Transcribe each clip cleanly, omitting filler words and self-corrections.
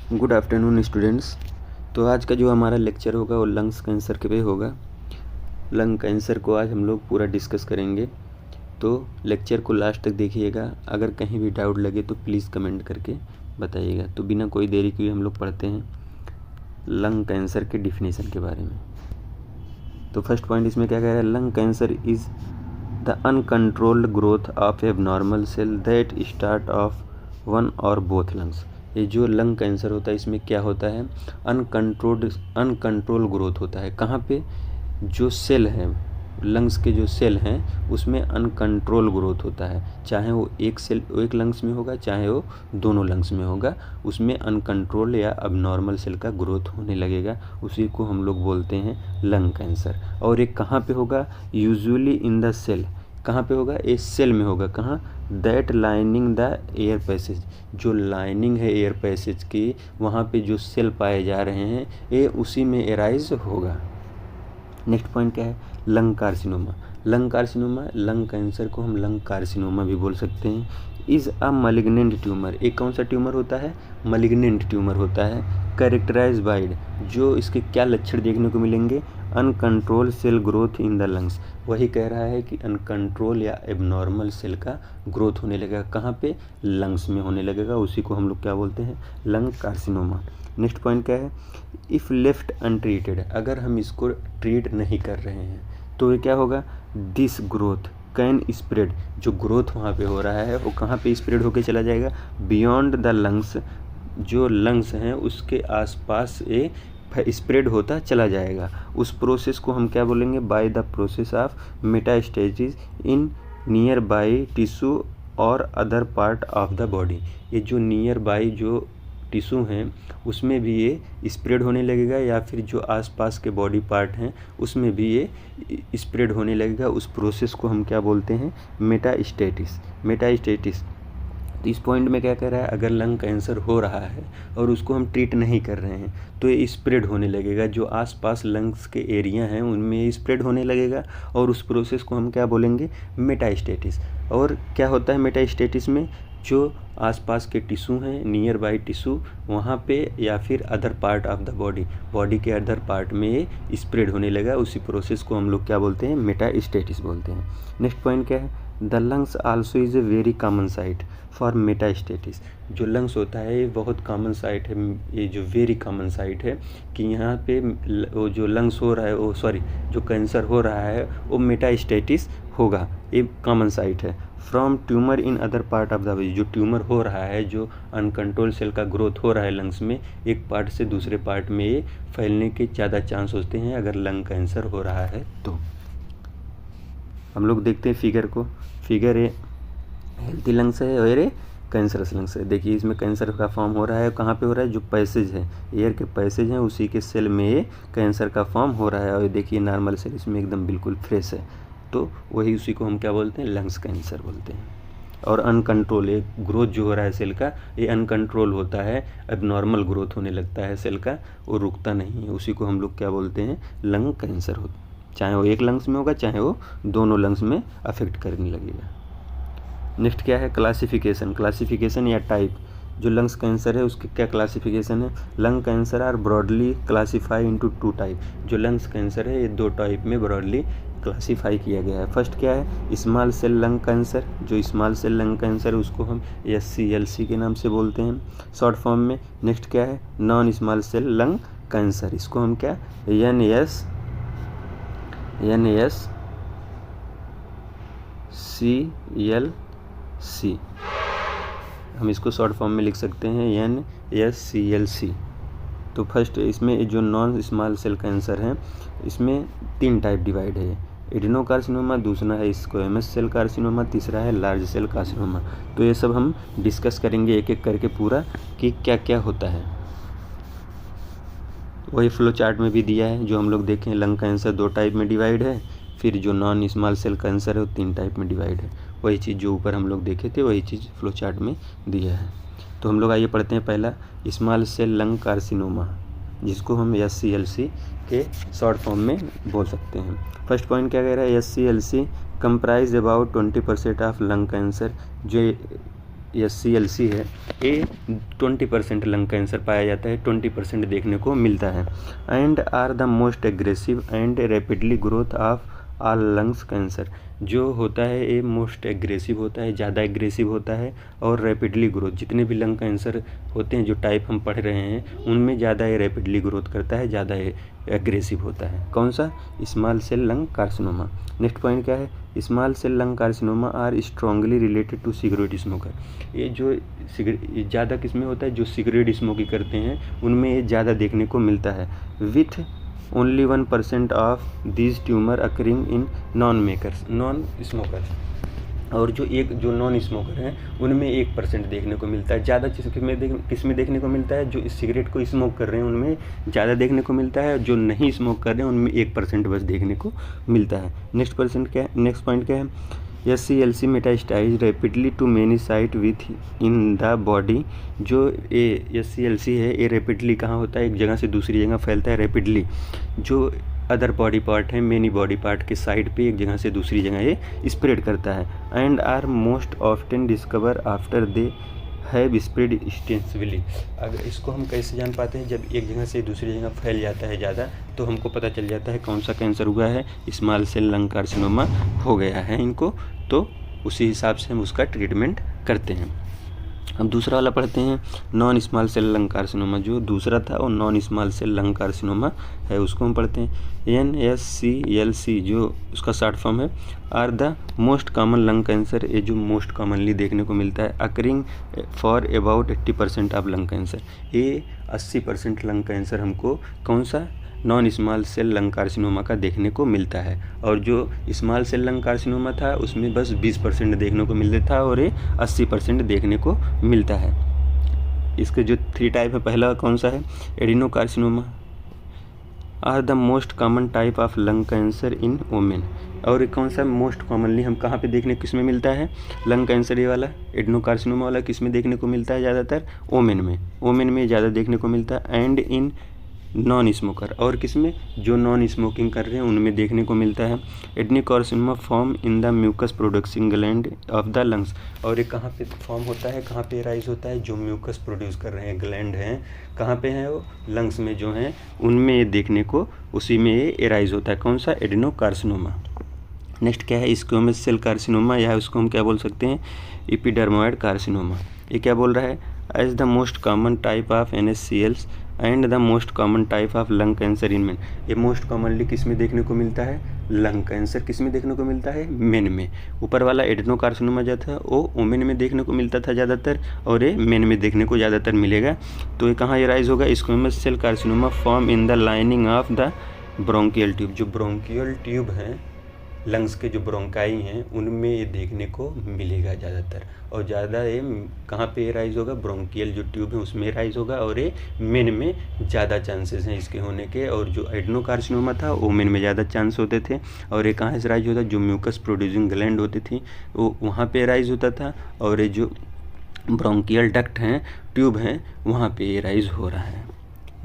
Good afternoon students. तो आज का जो हमारा लेक्चर होगा वो लंग्स कैंसर के पे होगा। लंग कैंसर को आज हम लोग पूरा डिस्कस करेंगे, तो लेक्चर को लास्ट तक देखिएगा। अगर कहीं भी डाउट लगे तो प्लीज़ कमेंट करके बताइएगा। तो बिना कोई देरी किए हम लोग पढ़ते हैं लंग कैंसर के डिफिनीशन के बारे में। तो फर्स्ट पॉइंट इसमें क्या कह रहा है, lung cancer is the uncontrolled growth of abnormal cell that start of one or both lungs. ये जो लंग कैंसर होता है इसमें क्या होता है, अनकंट्रोल ग्रोथ होता है। कहाँ पे, जो सेल हैं, लंग्स के जो सेल हैं उसमें अनकंट्रोल ग्रोथ होता है। चाहे वो एक लंग्स में होगा, चाहे वो दोनों लंग्स में होगा, उसमें अनकंट्रोल या अबनॉर्मल सेल का ग्रोथ होने लगेगा। उसी को हम लोग बोलते हैं लंग कैंसर। और ये कहाँ पे होगा, यूजुअली इन द सेल। कहाँ पे होगा, ये सेल में होगा। कहाँ, that lining the air passage. जो लाइनिंग है एयर पैसेज की, वहाँ पे जो सेल पाए जा रहे हैं ये उसी में एराइज होगा। नेक्स्ट पॉइंट क्या है, lung carcinoma. Lung carcinoma, lung cancer को हम लंग कार्सिनोमा भी बोल सकते हैं। Is a malignant tumour. एक कौन सा ट्यूमर होता है, मलिग्नेंट ट्यूमर होता है। कैरेक्टराइज बाइड, जो इसके क्या लक्षण देखने को मिलेंगे, uncontrol cell growth in the lungs. वही कह रहा है कि अनकंट्रोल या एबनॉर्मल सेल का ग्रोथ होने लगेगा। कहाँ पे, लंग्स में होने लगेगा। उसी को हम लोग क्या बोलते हैं, लंग कार्सिनोमा। नेक्स्ट पॉइंट क्या है, इफ़ लेफ्ट अनट्रीटेड। अगर हम इसको ट्रीट नहीं कर रहे हैं तो ये क्या होगा, दिस ग्रोथ कैन स्प्रेड। जो ग्रोथ वहाँ पे हो रहा है वो कहाँ पे स्प्रेड होके चला जाएगा, बियॉन्ड द लंग्स। जो लंग्स हैं उसके आसपास ये स्प्रेड होता चला जाएगा। उस प्रोसेस को हम क्या बोलेंगे, by the process of metastasis in nearby tissue और other part of the body. ये जो नियर बाई जो टिश्यू हैं उसमें भी ये स्प्रेड होने लगेगा, या फिर जो आसपास के बॉडी पार्ट हैं उसमें भी ये स्प्रेड होने लगेगा। उस प्रोसेस को हम क्या बोलते हैं, मेटास्टेसिस। तो इस पॉइंट में क्या कह रहा है, अगर लंग कैंसर हो रहा है और उसको हम ट्रीट नहीं कर रहे हैं तो ये स्प्रेड होने लगेगा। जो आसपास लंग्स के एरिया हैं उनमें ये स्प्रेड होने लगेगा, और उस प्रोसेस को हम क्या बोलेंगे, मेटास्टेसिस। और क्या होता है मेटास्टेसिस में, जो आसपास के टिश्यू हैं, नियर बाई टिश्यू, वहाँ पे या फिर other part of the body के अदर पार्ट में ये स्प्रेड होने लगा। उसी प्रोसेस को हम लोग क्या बोलते हैं, मेटास्टेसिस बोलते हैं। नेक्स्ट पॉइंट क्या है, the lungs also is a very common site for metastasis. जो लंग्स होता है ये बहुत कॉमन साइट है, ये जो वेरी कॉमन साइट है कि यहाँ पे वो जो लंग्स हो रहा है, वो सॉरी जो कैंसर हो रहा है वो मेटास्टेसिस होगा। ये कॉमन साइट है। From tumour in other part of the body. जो ट्यूमर हो रहा है, जो अनकंट्रोल सेल का ग्रोथ हो रहा है लंग्स में, एक पार्ट से दूसरे पार्ट में ये फैलने के ज़्यादा चांस होते हैं अगर लंग कैंसर हो रहा है तो। हम लोग देखते हैं फिगर को। फिगर है हेल्थी लंग्स है और ये कैंसरस लंग्स है। देखिए इसमें कैंसर का फॉर्म हो रहा है, कहाँ पे हो रहा है, जो पैसेज है, एयर के पैसेज हैं उसी के सेल में ये कैंसर का फॉर्म हो रहा है। और देखिए नॉर्मल सेल इसमें एकदम बिल्कुल फ्रेश है, तो वही उसी को हम क्या बोलते हैं, लंग्स कैंसर बोलते हैं। और अनकंट्रोल, एक ग्रोथ जो हो रहा है सेल का, ये अनकंट्रोल होता है, एबनॉर्मल ग्रोथ होने लगता है सेल का, वो रुकता नहीं है। उसी को हम लोग क्या बोलते हैं, लंग कैंसर होता है। चाहे वो एक लंग्स में होगा, चाहे वो दोनों लंग्स में अफेक्ट करने लगेगा। नेक्स्ट क्या है, क्लासिफिकेशन या टाइप। जो लंग्स कैंसर है उसके क्या क्लासिफिकेशन है, lung cancer are broadly classify into 2 type. जो लंग्स कैंसर है ये 2 टाइप में ब्रॉडली क्लासीफाई किया गया है। फर्स्ट क्या है, स्मॉल सेल लंग कैंसर। जो स्मॉल सेल लंग कैंसर है उसको हम SCLC के नाम से बोलते हैं शॉर्ट फॉर्म में। नेक्स्ट क्या है, non small cell lung cancer, इसको हम क्या, NSCLC, हम इसको शॉर्ट फॉर्म में लिख सकते हैं NSCLC। तो फर्स्ट इसमें जो नॉन स्मॉल सेल कैंसर है इसमें 3 टाइप डिवाइड है, एडिनोकार्सिनोमा, दूसरा है स्क्वैमस सेल कार्सिनोमा, तीसरा है लार्ज सेल कार्सिनोमा। तो ये सब हम डिस्कस करेंगे एक एक करके पूरा कि क्या क्या होता है। वही फ्लो चार्ट में भी दिया है जो हम लोग देखें, लंग कैंसर 2 टाइप में डिवाइड है, फिर जो नॉन स्मॉल सेल कैंसर है वो 3 टाइप में डिवाइड है। वही चीज़ जो ऊपर हम लोग देखे थे वही चीज़ फ्लो चार्ट में दिया है। तो हम लोग आइए पढ़ते हैं पहला, स्मॉल सेल लंग कार्सिनोमा, जिसको हम SCLC के शॉर्ट फॉर्म में बोल सकते हैं। फर्स्ट पॉइंट क्या कह रहा है, SCLC comprise about 20% of lung cancer. जो SCLC है, ये 20% लंग कैंसर पाया जाता है, 20% देखने को मिलता है। And are the most aggressive and rapidly growth of all lungs cancer. जो होता है ये मोस्ट एग्रेसिव होता है, ज़्यादा एग्रेसिव होता है, और रैपिडली ग्रोथ, जितने भी लंग कैंसर होते हैं जो टाइप हम पढ़ रहे हैं उनमें ज़्यादा ये रैपिडली ग्रोथ करता है, ज़्यादा एग्रेसिव होता है। कौन सा? Small cell lung carcinoma. Next point क्या है? Small cell lung carcinoma are strongly related to cigarette smoker. ये जो सिगरेट ज़्यादा किस में होता है, जो सिगरेट स्मोकिंग करते हैं उनमें ये ज़्यादा देखने को मिलता है। With only 1% of this tumour occurring in non smokers. और जो नॉन स्मोकर हैं उनमें 1% देखने को मिलता है। ज़्यादा किस में देखने को मिलता है? जो इस सिगरेट को स्मोक कर रहे हैं उनमें ज़्यादा देखने को मिलता है, जो नहीं स्मोक कर रहे हैं उनमें 1% बस देखने को मिलता है। नेक्स्ट पॉइंट क्या है? SCLC metastasize rapidly to many site within the body. जो ये SCLC है ये रैपिडली कहाँ होता है? एक जगह से दूसरी जगह फैलता है रैपिडली। जो अदर बॉडी पार्ट है, मेनी बॉडी पार्ट के साइड पे एक जगह से दूसरी जगह ये स्प्रेड करता है। And are most often discover after they have spread extensively. अगर इसको हम कैसे जान पाते हैं? जब एक जगह से दूसरी जगह फैल जाता है ज़्यादा तो हमको पता चल जाता है कौन सा कैंसर हुआ है, स्मॉल सेल लंग कार्सिनोमा हो गया है इनको, तो उसी हिसाब से हम उसका ट्रीटमेंट करते हैं। अब दूसरा वाला पढ़ते हैं, non small cell lung carcinoma. जो दूसरा था वो non small cell lung carcinoma है, उसको हम पढ़ते हैं। NSCLC जो उसका शॉर्ट फॉर्म है, are the most common lung cancer. ये जो मोस्ट कॉमनली देखने को मिलता है, occurring for about 80% of lung cancer. ये 80% लंग कैंसर हमको कौन सा? Non small cell lung carcinoma का देखने को मिलता है। और जो स्मॉल सेल लंग कार्सिनोमा था उसमें बस 20% देखने को मिलता था, और ये 80% देखने को मिलता है। इसके जो 3 टाइप है, पहला कौन सा है? Adenocarcinoma are the most common type of lung cancer in women. और ये कौन सा मोस्ट कॉमनली हम कहाँ पे देखने किस में मिलता है? लंग कैंसर ये वाला एडिनोकार्सिनोमा वाला किस में देखने को मिलता है? ज़्यादातर वोमेन में ज़्यादा देखने को मिलता है। एंड इन नॉन स्मोकर, और किस में? जो नॉन स्मोकिंग कर रहे हैं उनमें देखने को मिलता है। Adenocarcinoma form in the mucus producing gland of the lungs. और ये कहाँ पे फॉर्म होता है, कहाँ पे राइज होता है? जो म्यूकस प्रोड्यूस कर रहे हैं ग्लैंड हैं, कहाँ पे हैं वो? लंग्स में जो हैं उनमें ये देखने को, उसी में ये राइज होता है। कौन सा? एडिनोकार्सिनोमा। नेक्स्ट क्या है? स्क्वेमस सेल कार्सिनोमा, या उसको हम क्या बोल सकते हैं? Epidermoid carcinoma. ये क्या बोल रहा है? As the most common type of NSCLs and the most common type of lung cancer in men. ये मोस्ट कॉमनली किस में देखने को मिलता है? लंग कैंसर किस में देखने को मिलता है? मेन में। ऊपर वाला एडिनोकार्सिनोमा जो था वो वुमेन में देखने को मिलता था ज़्यादातर, और ये मेन में देखने को ज़्यादातर मिलेगा। तो ये कहाँ ये राइज होगा? Squamous cell carcinoma form in the lining of the bronchial tube. जो ब्रोंकियल ट्यूब हैं, लंग्स के जो ब्रोंकाई हैं उनमें ये देखने को मिलेगा ज़्यादातर। और ज़्यादा ये कहाँ पे राइज होगा? ब्रोंकियल जो ट्यूब है उसमें राइज होगा, और ये मेन में ज़्यादा चांसेस हैं इसके होने के। और जो एडिनोकार्सिनोमा था वो मेन में ज़्यादा चांस होते थे। और ये कहाँ से राइज होता? जो म्यूकस प्रोड्यूसिंग ग्लैंड होती थी वो वहाँ पे राइज होता था, और ये जो ब्रोंकियल डक्ट हैं, ट्यूब हैं, वहाँ पे ये राइज हो रहा है।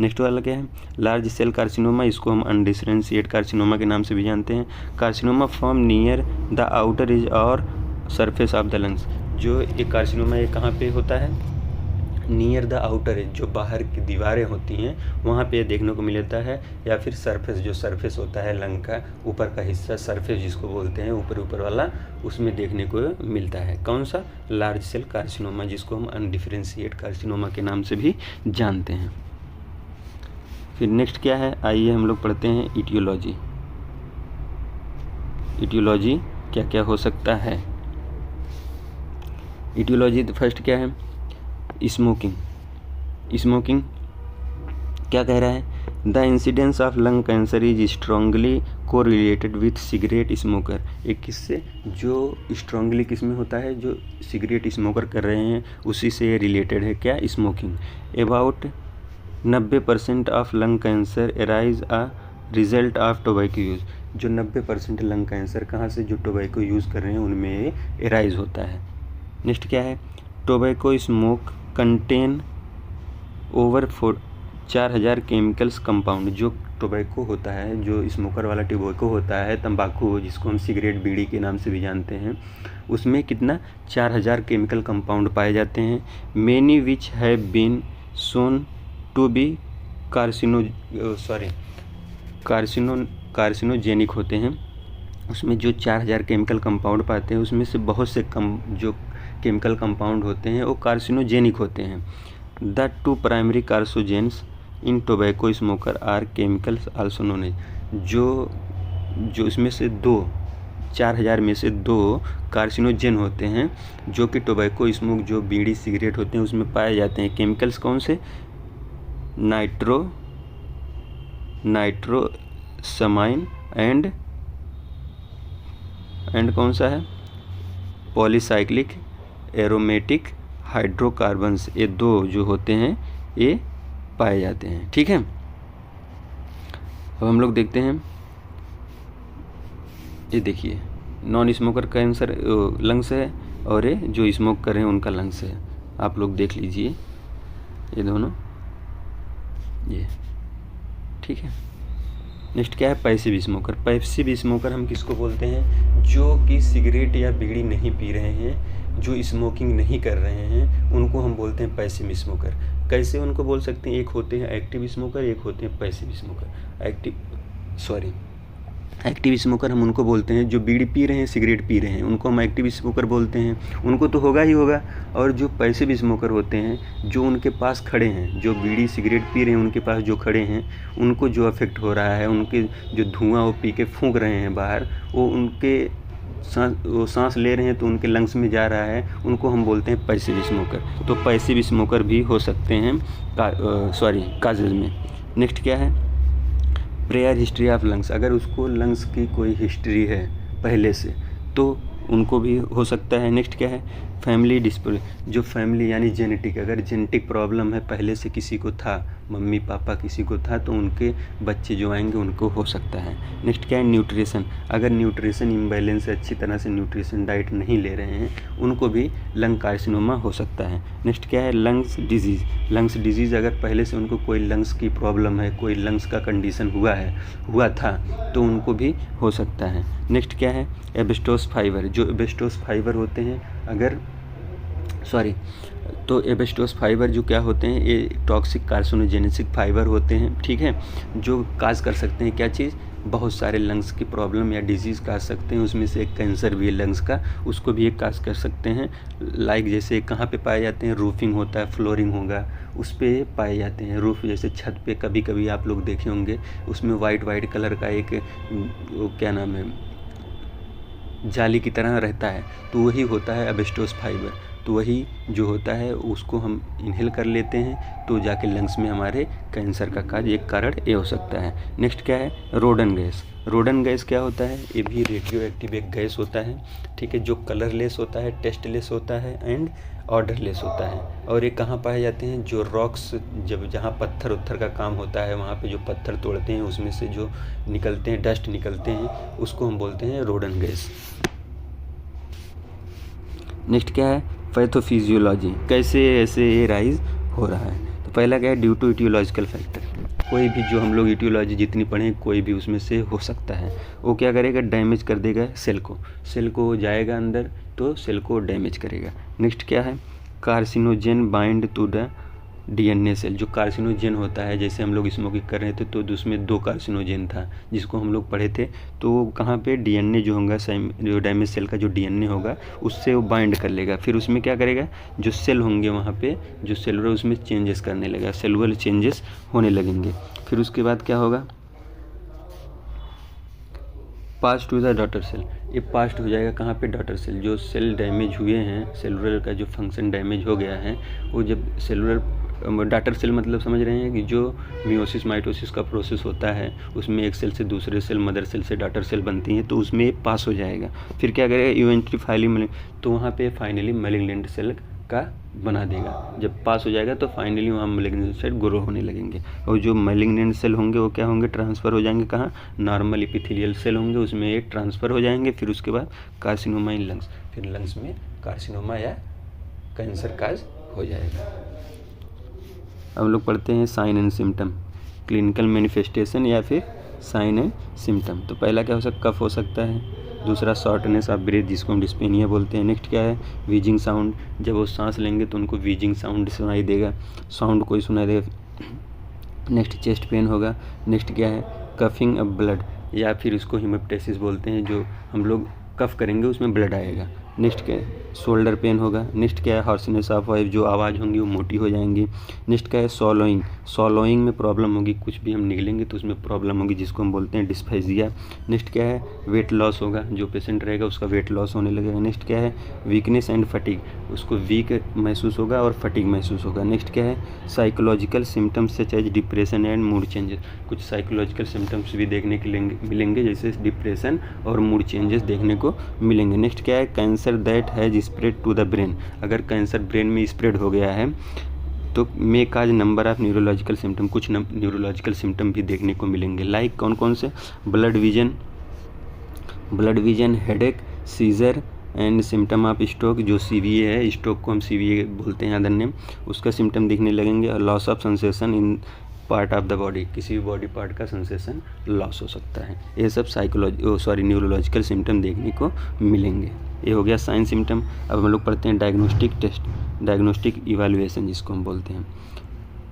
नेक्स्ट वाला क्या है? Large cell carcinoma. इसको हम अनडिफरेंशिएट कार्सिनोमा के नाम से भी जानते हैं। Carcinoma form near the outer as और सरफेस ऑफ द लंग्स। जो ये कार्सिनोमा ये कहाँ पे होता है? नियर द आउटर एज, जो बाहर की दीवारें होती हैं वहाँ पे देखने को मिलता है, या फिर सरफेस, जो सरफेस होता है लंग का ऊपर का हिस्सा, सरफेस जिसको बोलते हैं, ऊपर वाला, उसमें देखने को मिलता है। कौन सा? लार्ज सेल कार्सिनोमा, जिसको हम अनडिफरेंशिएट कार्सिनोमा के नाम से भी जानते हैं। फिर नेक्स्ट क्या है? आइए हम लोग पढ़ते हैं इटियोलॉजी। इटियोलॉजी क्या क्या हो सकता है? इटियोलॉजी फर्स्ट क्या है? स्मोकिंग क्या कह रहा है? The incidence of lung cancer is strongly correlated with cigarette smoker. एक किससे? जो स्ट्रांगली किस में होता है? जो सिगरेट स्मोकर कर रहे हैं उसी से रिलेटेड है। क्या? Smoking. About 90% of lung cancer arise a result of tobacco use. जो 90% लंग कैंसर कहाँ से? जो टोबैको यूज़ कर रहे हैं उनमें अराइज होता है। नेक्स्ट क्या है? Tobacco smoke contain over 4000 chemicals compound, जो टोबैको होता है, जो स्मोकर वाला टोबैको होता है, तंबाकू जिसको हम सिगरेट बीड़ी के नाम से भी जानते हैं, उसमें कितना 4000 केमिकल कंपाउंड पाए जाते हैं। Many which have been shown to be carcinogenic होते हैं। उसमें जो 4000 केमिकल कंपाउंड पाते हैं उसमें से बहुत से जो केमिकल कंपाउंड होते हैं वो कार्सिनोजेनिक होते हैं। The 2 primary carcinogens in tobacco smoker are chemicals also known as, जो इसमें से 4000 में से 2 कार्सिनोजेन होते हैं जो कि टोबैको स्मोक, जो बीड़ी सिगरेट होते हैं उसमें पाए जाते हैं। केमिकल्स कौन से? नाइट्रोसमाइन एंड कौन सा है, पॉलीसाइक्लिक एरोमेटिक हाइड्रोकार्बन्स, ये 2 जो होते हैं ये पाए जाते हैं। ठीक है, अब हम लोग देखते हैं, ये देखिए नॉन स्मोकर कैंसर लंग्स है और ये जो स्मोक कर रहे हैं उनका लंग्स है। आप लोग देख लीजिए ये दोनों, ये ठीक है। नेक्स्ट क्या है? Passive smoker. पैसिव स्मोकर हम किसको बोलते हैं? जो कि सिगरेट या बीड़ी नहीं पी रहे हैं, जो स्मोकिंग नहीं कर रहे हैं, उनको हम बोलते हैं पैसिव स्मोकर। कैसे उनको बोल सकते हैं? एक होते हैं एक्टिव स्मोकर, एक होते हैं पैसिव स्मोकर। एक्टिव स्मोकर हम उनको बोलते हैं जो बीड़ी पी रहे हैं, सिगरेट पी रहे हैं, उनको हम एक्टिव स्मोकर बोलते हैं, उनको तो होगा ही होगा। और जो पैसिव स्मोकर होते हैं, जो उनके पास खड़े हैं, जो बीड़ी सिगरेट पी रहे हैं उनके पास जो खड़े हैं, उनको जो अफेक्ट हो रहा है, उनके जो धुआं वो पी के फूंक रहे हैं बाहर, वो सांस ले रहे हैं तो उनके लंग्स में जा रहा है, उनको हम बोलते हैं पैसिव स्मोकर। तो पैसिव स्मोकर भी हो सकते हैं काजेज में। नेक्स्ट क्या है? Prayer history of lungs. अगर उसको लंग्स की कोई हिस्ट्री है पहले से तो उनको भी हो सकता है। नेक्स्ट क्या है? फैमिली डिस्प्ले, जो फैमिली यानी जेनेटिक, अगर जेनेटिक प्रॉब्लम है पहले से किसी को था, मम्मी पापा किसी को था, तो उनके बच्चे जो आएंगे उनको हो सकता है। नेक्स्ट क्या है? न्यूट्रिशन, अगर न्यूट्रिशन इम्बैलेंस है, अच्छी तरह से न्यूट्रिशन डाइट नहीं ले रहे हैं, उनको भी लंग कार्सिनोमा हो सकता है। नेक्स्ट क्या है? लंग्स डिजीज़, अगर पहले से उनको कोई लंग्स की प्रॉब्लम है, कोई लंग्स का कंडीशन हुआ था तो उनको भी हो सकता है। नेक्स्ट क्या है? एस्बेस्टोस फाइबर, जो एस्बेस्टोस फाइबर होते हैं, तो एस्बेस्टोस फाइबर जो क्या होते हैं, ये टॉक्सिक कार्सिनोजेनेसिक फाइबर होते हैं, ठीक है, जो काज कर सकते हैं क्या चीज़? बहुत सारे लंग्स की प्रॉब्लम या डिजीज़ काज सकते हैं। उसमें से एक कैंसर भी है लंग्स का, उसको भी एक काज कर सकते हैं। लाइक जैसे कहाँ पे पाए जाते हैं? रूफिंग होता है, फ्लोरिंग होगा, उस पे पाए जाते हैं। रूफ जैसे छत पे कभी कभी आप लोग देखे होंगे, उसमें वाइट कलर का एक वो क्या नाम है, जाली की तरह रहता है, तो वही होता है एस्बेस्टोस फाइबर। तो वही जो होता है उसको हम इनहेल कर लेते हैं तो जाके लंग्स में हमारे कैंसर का एक कारण ये हो सकता है। नेक्स्ट क्या है? रोडन गैस क्या होता है? ये भी रेडियो एक्टिव एक गैस होता है, ठीक है, जो कलरलेस होता है, टेस्टलेस होता है एंड ऑर्डरलेस होता है। और ये कहाँ पाए जाते हैं? जो रॉक्स, जहाँ पत्थर उत्थर का काम होता है, वहाँ पे जो पत्थर तोड़ते हैं उसमें से जो निकलते हैं, डस्ट निकलते हैं, उसको हम बोलते हैं रोडन गैस। नेक्स्ट क्या है? पैथोफिजियोलॉजी, कैसे ऐसे ये राइज हो रहा है? तो पहला क्या है? ड्यू टू इटियोलॉजिकल फैक्टर, कोई भी जो हम लोग इटियोलॉजी जितनी पढ़ें, कोई भी उसमें से हो सकता है। वो क्या करेगा? डैमेज कर देगा सेल को जाएगा अंदर तो सेल को डैमेज करेगा। नेक्स्ट क्या है? Carcinogen bind to the DNA cell, जो कार्सिनोजेन होता है, जैसे हम लोग स्मोकिंग कर रहे थे तो उसमें 2 कार्सिनोजेन था जिसको हम लोग पढ़े थे, तो कहाँ पे? डीएनए जो होगा, जो डैमेज सेल का जो डीएनए होगा उससे वो बाइंड कर लेगा, फिर उसमें क्या करेगा? जो सेल होंगे वहाँ पे, जो सेलुलर, उसमें चेंजेस करने लगेगा, सेलुलर चेंजेस होने लगेंगे। फिर उसके बाद क्या होगा? Pass to the daughter cell, ये पास्ट हो जाएगा कहाँ पे? Daughter cell. जो सेल डैमेज हुए हैं, सेलुलर का जो फंक्शन डैमेज हो गया है, वो जब सेलुलर डॉटर सेल मतलब समझ रहे हैं कि जो मियोसिस माइटोसिस का प्रोसेस होता है, उसमें एक सेल से दूसरे सेल, मदर सेल से डॉटर सेल बनती हैं, तो उसमें ये पास हो जाएगा। फिर क्या करेगा? इवेंचुअली तो वहाँ पे फाइनली मैलिग्नेंट सेल का बना देगा। जब पास हो जाएगा तो फाइनली वहाँ मैलिग्नेंट सेल ग्रो होने लगेंगे, और जो मैलिग्नेंट सेल होंगे वो क्या होंगे? ट्रांसफ़र हो जाएंगे कहाँ? नॉर्मल एपिथेलियल सेल होंगे, उसमें ये ट्रांसफ़र हो जाएंगे। फिर उसके बाद कार्सिनोमा इन लंग्स, फिर लंग्स में कार्सिनोमा या कैंसर काज हो जाएगा। हम लोग पढ़ते हैं sign and symptom, clinical manifestation या फिर साइन एंड सिम्टम। तो पहला क्या हो सकता, कफ हो सकता है। दूसरा शॉर्टनेस ऑफ ब्रेथ जिसको हम डिस्पेनिया बोलते हैं। नेक्स्ट क्या है, वीजिंग साउंड, जब वो सांस लेंगे तो उनको वीजिंग साउंड सुनाई देगा, साउंड कोई सुनाई देगा। नेक्स्ट चेस्ट पेन होगा। नेक्स्ट क्या है, कफिंग ऑफ ब्लड या फिर उसको हिमोप्टेसिस बोलते हैं, जो हम लोग कफ करेंगे उसमें ब्लड आएगा। नेक्स्ट क्या है, शोल्डर पेन होगा। नेक्स्ट क्या है, हॉर्सनेस ऑफ वॉइस, जो आवाज़ होंगी वो मोटी हो जाएंगी। नेक्स्ट क्या है, सॉलोइंग, सॉलोइंग में प्रॉब्लम होगी, कुछ भी हम निकलेंगे तो उसमें प्रॉब्लम होगी जिसको हम बोलते हैं डिस्फेजिया। नेक्स्ट क्या है, वेट लॉस होगा, जो पेशेंट रहेगा उसका वेट लॉस होने लगेगा। नेक्स्ट क्या है, वीकनेस एंड फटीग, उसको वीक महसूस होगा और फटीग महसूस होगा। नेक्स्ट क्या है, psychological symptoms such as depression and mood changes, कुछ साइकोलॉजिकल सिम्टम्स भी देखने के मिलेंगे जैसे डिप्रेशन और मूड चेंजेस देखने को मिलेंगे। नेक्स्ट क्या है, cancer that has spread to the brain, अगर कैंसर ब्रेन में स्प्रेड हो गया है तो may cause number of neurological symptom, कुछ न्यूरोलॉजिकल सिम्टम भी देखने को मिलेंगे। लाइक कौन कौन से, blood vision, headache, seizure and symptom of stroke, जो CVA है, स्ट्रोक को हम CVA बोलते हैं अदर नेम, उसका सिम्टम दिखने लगेंगे। और loss of sensation in part of the body, किसी भी बॉडी पार्ट का सेंसेशन लॉस हो सकता है। ये सब न्यूरोलॉजिकल सिम्टम देखने को मिलेंगे। ये हो गया साइन सिम्टम। अब हम लोग पढ़ते हैं डायग्नोस्टिक टेस्ट, डायग्नोस्टिक इवैल्यूएशन जिसको हम बोलते हैं।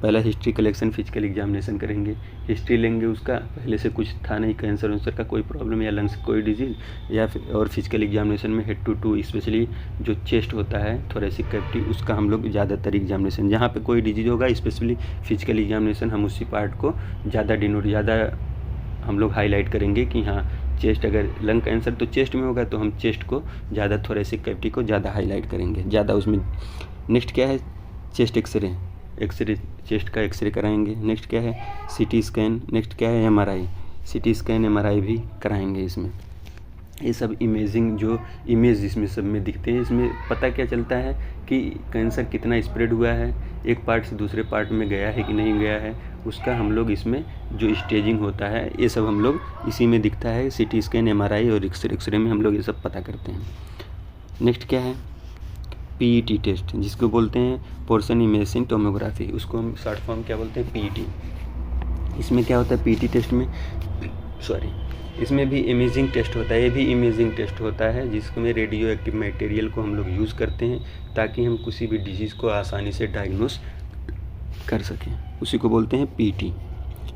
पहला हिस्ट्री कलेक्शन, फिजिकल एग्जामिनेशन करेंगे, हिस्ट्री लेंगे, उसका पहले से कुछ था नहीं, कैंसर वैंसर का कोई प्रॉब्लम या लंग्स कोई डिजीज़ या फिर, और फिजिकल एग्जामिनेशन में हेड टू स्पेशली जो चेस्ट होता है थोरेसिक कैविटी, उसका हम लोग ज़्यादातर एग्जामिनेशन, जहाँ पे कोई डिजीज़ होगा स्पेशली फिजिकल एग्जामिनेशन हम उसी पार्ट को ज़्यादा हम लोग हाईलाइट करेंगे कि हाँ चेस्ट, अगर लंग कैंसर तो चेस्ट में होगा तो हम चेस्ट को ज़्यादा, थोरेसिक कैविटी को ज़्यादा हाईलाइट करेंगे, ज़्यादा उसमें। नेक्स्ट क्या है, चेस्ट एक्सरे चेस्ट का एक्सरे कराएंगे। नेक्स्ट क्या है, CT स्कैन। नेक्स्ट क्या है, MRI, CT स्कैन MRI भी कराएंगे इसमें। ये सब इमेजिंग, जो इमेज इसमें सब में दिखते हैं, इसमें पता क्या चलता है कि कैंसर कितना स्प्रेड हुआ है, एक पार्ट से दूसरे पार्ट में गया है कि नहीं गया है, उसका हम लोग इसमें जो स्टेजिंग होता है ये सब हम लोग इसी में दिखता है। CT स्कैन MRI और एक्सरे में हम लोग ये सब पता करते हैं। नेक्स्ट क्या है, PET टेस्ट जिसको बोलते हैं पोर्शन इमेजिंग टोमोग्राफी, उसको हम शॉर्ट फॉर्म क्या बोलते हैं, PET। इसमें क्या होता है, PET टेस्ट में इसमें भी इमेजिंग टेस्ट होता है, ये भी इमेजिंग टेस्ट होता है जिसमें रेडियो एक्टिव मटेरियल को हम लोग यूज़ करते हैं ताकि हम किसी भी डिजीज़ को आसानी से डायग्नोस कर सकें, उसी को बोलते हैं PET।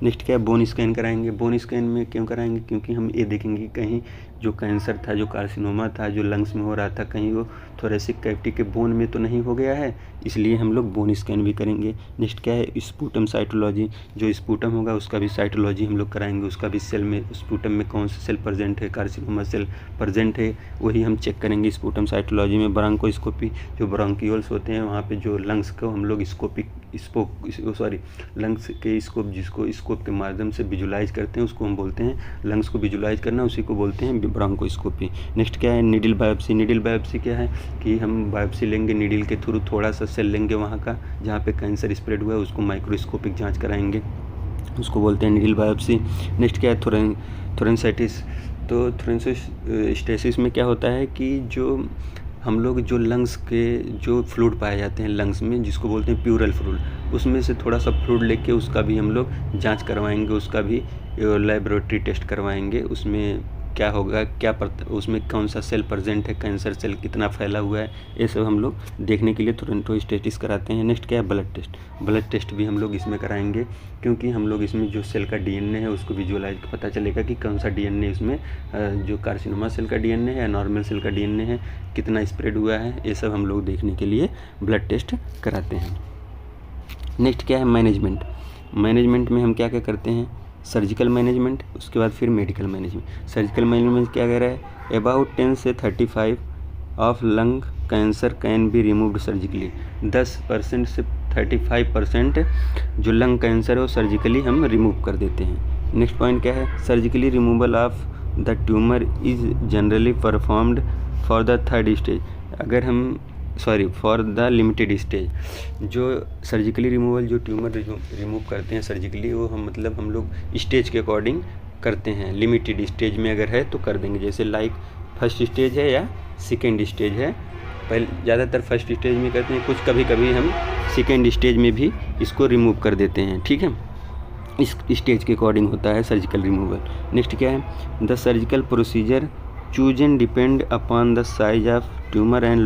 नेक्स्ट क्या है, बोन स्कैन कराएंगे। बोन स्कैन में क्यों कराएंगे, क्योंकि हम ये देखेंगे कहीं जो कैंसर था, जो कार्सिनोमा था, जो लंग्स में हो रहा था, कहीं वो थोरेसिक कैविटी के बोन में तो नहीं हो गया है, इसलिए हम लोग बोन स्कैन भी करेंगे। नेक्स्ट क्या है, स्पूटम साइटोलॉजी, जो स्पूटम होगा उसका भी साइटोलॉजी हम लोग कराएंगे, उसका भी सेल में, स्पूटम में कौन सा सेल प्रेजेंट है, कार्सिनोमा सेल प्रेजेंट है, वही हम चेक करेंगे स्पूटम साइटोलॉजी में। ब्रांकोस्कोपी, जो ब्रोंकियोल्स होते हैं वहाँ पे जो लंग्स को हम लोग लंग्स के स्कोप, जिसको स्कोप के माध्यम से विजुलाइज करते हैं उसको हम बोलते हैं, लंग्स को विजुलाइज करना उसी को बोलते हैं ब्रोंकोस्कोपी। नेक्स्ट क्या है, नीडल बायोप्सी। नीडल बायोप्सी क्या है कि हम बायोप्सी लेंगे, नीडल के थ्रू थोड़ा सा सेल लेंगे वहाँ का जहाँ पे कैंसर स्प्रेड हुआ है, उसको माइक्रोस्कोपिक जांच कराएंगे, उसको बोलते हैं नीडल बायोप्सी। नेक्स्ट क्या है, थोरेंसाइटिस। तो थोरेंसाइटिस में क्या होता है कि जो हम लोग जो लंग्स के जो फ्लूइड पाए जाते हैं लंग्स में, जिसको बोलते हैं प्यूरल फ्लूइड, उसमें से थोड़ा सा फ्लूइड लेके उसका भी हम लोग जांच करवाएंगे, उसका भी लैबोरेटरी टेस्ट करवाएंगे, उसमें क्या होगा, उसमें कौन सा सेल प्रेजेंट है, कैंसर सेल कितना फैला हुआ है, ये सब हम लोग देखने के लिए थोरेंसाइटिस कराते हैं। नेक्स्ट क्या है, ब्लड टेस्ट। ब्लड टेस्ट भी हम लोग इसमें कराएंगे क्योंकि हम लोग इसमें जो सेल का DNA है उसको विजुअलाइज पता चलेगा कि कौन सा DNA इसमें जो कार्सिनोमा सेल का DNA है या नॉर्मल सेल का DNA है, कितना स्प्रेड हुआ है, ये सब हम लोग देखने के लिए ब्लड टेस्ट कराते हैं। नेक्स्ट क्या है, मैनेजमेंट। मैनेजमेंट में हम क्या क्या करते हैं, सर्जिकल मैनेजमेंट, उसके बाद फिर मेडिकल मैनेजमेंट। सर्जिकल मैनेजमेंट क्या कह रहा है, अबाउट 10 से 35 of lung cancer can be removed surgically. 10% से 35% जो लंग कैंसर है वो सर्जिकली हम रिमूव कर देते हैं। नेक्स्ट पॉइंट क्या है, surgically removal of the tumour is generally performed for the third stage. अगर हम फॉर द लिमिटेड स्टेज, जो सर्जिकली रिमूवल जो ट्यूमर रिमूव करते हैं सर्जिकली, वो हम लोग स्टेज के अकॉर्डिंग करते हैं। लिमिटेड स्टेज में अगर है तो कर देंगे, जैसे लाइक फर्स्ट स्टेज है या सेकेंड स्टेज है, पहले ज़्यादातर फर्स्ट स्टेज में करते हैं, कुछ कभी कभी हम सेकेंड स्टेज में भी इसको रिमूव कर देते हैं। ठीक है, इस स्टेज के अकॉर्डिंग होता है सर्जिकल रिमूवल। नेक्स्ट क्या है, the surgical procedure chosen depend upon the size of tumour and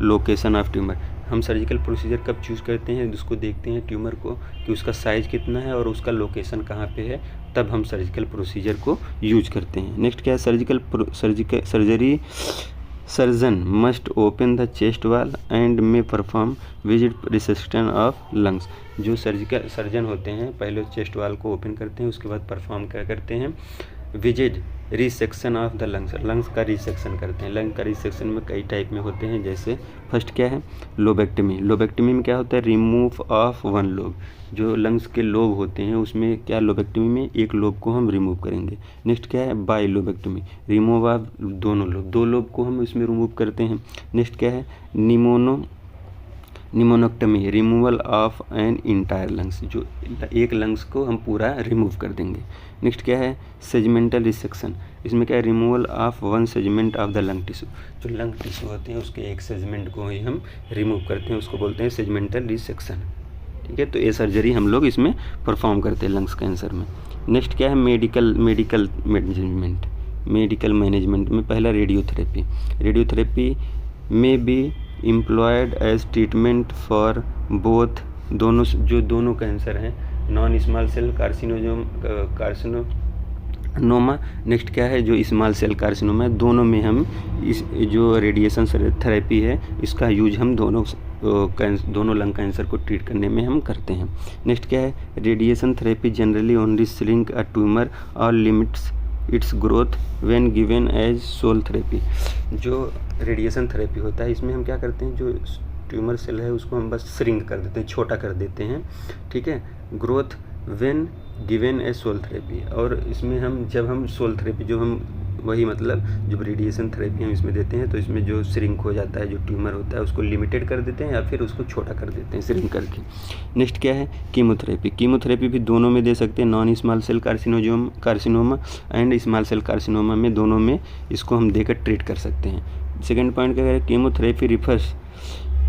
location of tumour. हम सर्जिकल प्रोसीजर कब चूज़ करते हैं, उसको देखते हैं ट्यूमर को कि उसका साइज़ कितना है और उसका लोकेशन कहाँ पे है, तब हम सर्जिकल प्रोसीजर को यूज करते हैं। नेक्स्ट क्या है, surgical surgery surgeon must open the chest वाल एंड में perform visit resection of lungs. जो सर्जिकल सर्जन होते हैं पहले चेस्ट वाल को ओपन करते हैं, उसके बाद परफॉर्म क्या करते हैं, visit resection of the lungs, lungs का रिसेक्शन करते हैं। लंग का रिसेक्शन में कई टाइप में होते हैं, जैसे फर्स्ट क्या है, लोबेक्टमी। लोबेक्टमी में क्या होता है, रिमूव ऑफ वन लोब। जो लंग्स के लोब होते हैं उसमें क्या, लोबेक्टमी में एक लोब को हम रिमूव करेंगे। नेक्स्ट क्या है, बाई लोबेक्टमी, रिमूव ऑफ दोनों लोब, दो लोब को हम इसमें रिमूव करते हैं। नेक्स्ट क्या है, pneumonectomy, removal of an entire lungs, जो एक लंग्स को हम पूरा रिमूव कर देंगे। नेक्स्ट क्या है, सेगमेंटल रिसेक्शन, इसमें क्या है, removal of one segment of the lung tissue. जो लंग टिश्यू होते हैं उसके एक सेगमेंट को ही हम रिमूव करते हैं, उसको बोलते हैं सेगमेंटल रिसेक्शन। ठीक है, तो ये सर्जरी हम लोग इसमें परफॉर्म करते हैं लंग्स कैंसर में। नेक्स्ट क्या है, मेडिकल मैनेजमेंट में पहला रेडियोथेरेपी। रेडियोथेरेपी में भी employed as treatment for both, दोनों कैंसर हैं, non small cell carcinoma. Next क्या है, जो स्मॉल सेल कार्सिनोमा है, दोनों में हम इस जो रेडिएशन थेरेपी है इसका यूज हम दोनों लंग कैंसर को ट्रीट करने में हम करते हैं। नेक्स्ट क्या है, radiation therapy generally only shrink a tumour और limits its growth when given as sole therapy. जो रेडिएशन थेरेपी होता है इसमें हम क्या करते हैं, जो ट्यूमर सेल है उसको हम बस श्रिंक कर देते हैं, छोटा कर देते हैं। ठीक है, growth when given as sole therapy. और इसमें जब हम सोल थेरेपी जो हम वही मतलब जब रेडिएशन थेरेपी हम इसमें देते हैं तो इसमें जो श्रिंक हो जाता है, जो ट्यूमर होता है उसको लिमिटेड कर देते हैं या फिर उसको छोटा कर देते हैं श्रिंक करके। नेक्स्ट क्या है, कीमोथेरेपी। कीमोथेरेपी भी दोनों में दे सकते हैं, non small cell carcinoma and small cell carcinoma में, दोनों में इसको हम देकर ट्रीट कर सकते हैं। सेकेंड पॉइंट क्या है, chemotherapy refers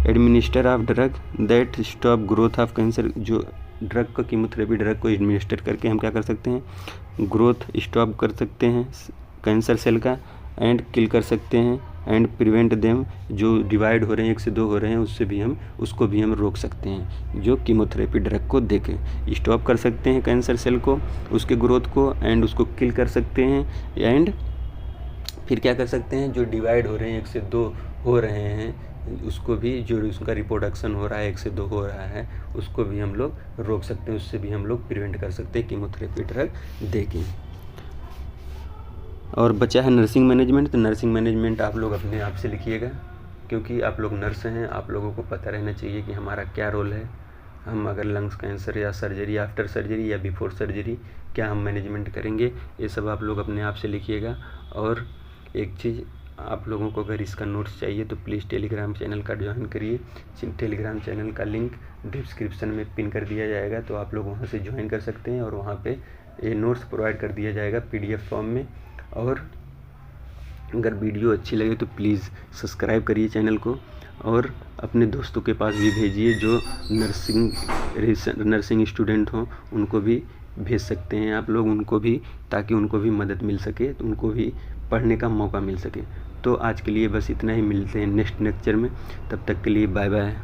administer of drug that stop growth of cancer. जो ड्रग को, कीमोथेरेपी ड्रग को एडमिनिस्टर करके हम क्या कर सकते हैं, ग्रोथ स्टॉप कर सकते हैं कैंसर सेल का, एंड किल कर सकते हैं, एंड प्रिवेंट देम, जो डिवाइड हो रहे हैं, 1 से 2 हो रहे हैं, उसको भी हम रोक सकते हैं, जो कीमोथेरेपी ड्रग को देके स्टॉप कर सकते हैं कैंसर सेल को, उसके ग्रोथ को, एंड उसको किल कर सकते हैं। एंड फिर क्या कर सकते हैं, जो डिवाइड हो रहे हैं, 1 से 2 हो रहे हैं, उसको भी, जो उसका रिप्रोडक्शन हो रहा है 1 से 2 हो रहा है, उसको भी हम लोग रोक सकते हैं, उससे भी हम लोग प्रिवेंट कर सकते हैं कीमोथेरेपी ड्रग देके। और बचा है नर्सिंग मैनेजमेंट। तो नर्सिंग मैनेजमेंट आप लोग अपने आप से लिखिएगा, क्योंकि आप लोग नर्स हैं, आप लोगों को पता रहना चाहिए कि हमारा क्या रोल है। हम अगर लंग्स कैंसर या सर्जरी, आफ्टर सर्जरी या बिफोर सर्जरी क्या हम मैनेजमेंट करेंगे, ये सब आप लोग अपने आप से लिखिएगा। और एक चीज़, आप लोगों को अगर इसका नोट्स चाहिए तो प्लीज़ टेलीग्राम चैनल का ज्वाइन करिए। टेलीग्राम चैनल का लिंक डिस्क्रिप्शन में पिन कर दिया जाएगा, तो आप लोग वहाँ से ज्वाइन कर सकते हैं और वहाँ पे ये नोट्स प्रोवाइड कर दिया जाएगा PDF फॉर्म में। और अगर वीडियो अच्छी लगे तो प्लीज़ सब्सक्राइब करिए चैनल को, और अपने दोस्तों के पास भी भेजिए जो नर्सिंग स्टूडेंट हों, उनको भी भेज सकते हैं आप लोग, उनको भी, ताकि उनको भी मदद मिल सके, तो उनको भी पढ़ने का मौका मिल सके। तो आज के लिए बस इतना ही, मिलते हैं नेक्स्ट लेक्चर में, तब तक के लिए बाय बाय।